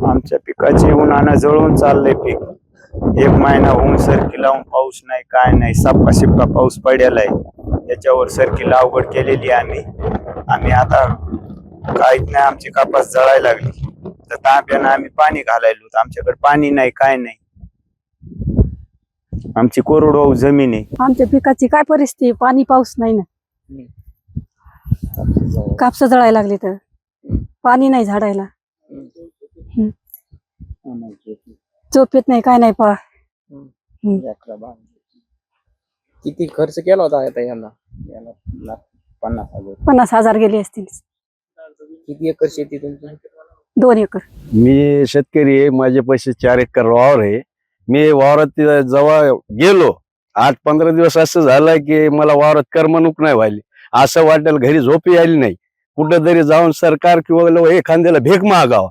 आमच्या पिकाची उन्हानं जळून चाललंय पीक. 1 महिना होऊन सरकी लावून पाऊस नाही, काय नाही. सापका शिपका पाऊस पडलेला आहे. त्याच्यावर सरकी लागवड केलेली आम्ही आता काहीच नाही. आमची कापास जळायला लागली. तर तांब्यानं आम्ही पाणी घालायलो, आमच्याकडे पाणी नाही, काय नाही. आमची कोरडवाहू जमीन आहे. आमच्या पिकाची काय परिस्थिती, पाणी पाऊस नाही ना. कापस जळायला लागले तर पाणी नाही झाडायला. झोप येत नाही, काय नाही. किती खर्च केला होता आता यांना? 50,000 गेले असतील. किती एकर शेती तुमची? 2 एकर. मी शेतकरी आहे. माझे पैसे 4 एकर वावर आहे. मी वावरात जेव्हा गेलो 8-15 दिवस असं झालं की मला वावरात करमणूक नाही व्हायली. असं वाटेल घरी झोपी आली नाही. कुठंतरी जाऊन सरकार किंवा एखाद्याला भेक मागावा.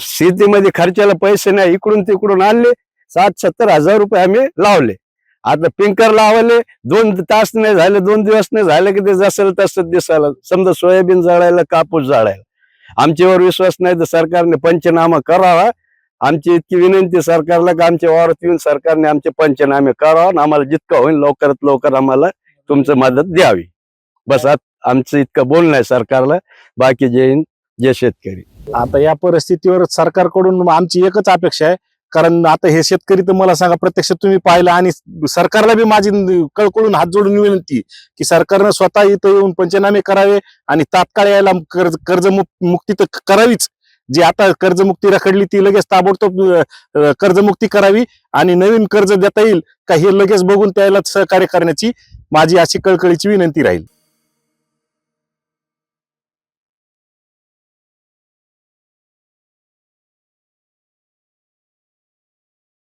शेतीमध्ये खर्चाला पैसे नाही, इकडून तिकडून आणले 60-70 हजार रुपये आम्ही लावले. आता पिंकर लावले 2 तास नाही झाले, 2 दिवस नाही झाले की ते जसं तसं दिसायला. समजा सोयाबीन जाळायला, कापूस जाळायला. आमच्यावर विश्वास नाही तर सरकारने पंचनामा करावा. आमची इतकी विनंती सरकारला की आमच्या वावरात येऊन सरकारने आमचे पंचनामे करावा आणि आम्हाला जितकं होईल लवकरात लवकर आम्हाला तुमचं मदत द्यावी. बस आमचं इतकं बोलणं आहे सरकारला. बाकी जे शेतकरी आता या परिस्थितीवर सरकारकडून आमची एकच अपेक्षा आहे, कारण आता हे शेतकरी तर मला सांगा प्रत्यक्ष तुम्ही पाहिलं, आणि सरकारला बी माझी कळकळून हात जोडून विनंती की सरकारनं स्वतः इथं येऊन पंचनामे करावे आणि तात्काळ यायला कर्जमुक्ती तर करावीच. जी आता कर्जमुक्ती रखडली ती लगेच ताबडतोब कर्जमुक्ती करावी आणि नवीन कर्ज देता येईल का हे लगेच बघून त्याला सहकार्य करण्याची माझी अशी कळकळीची विनंती राहील.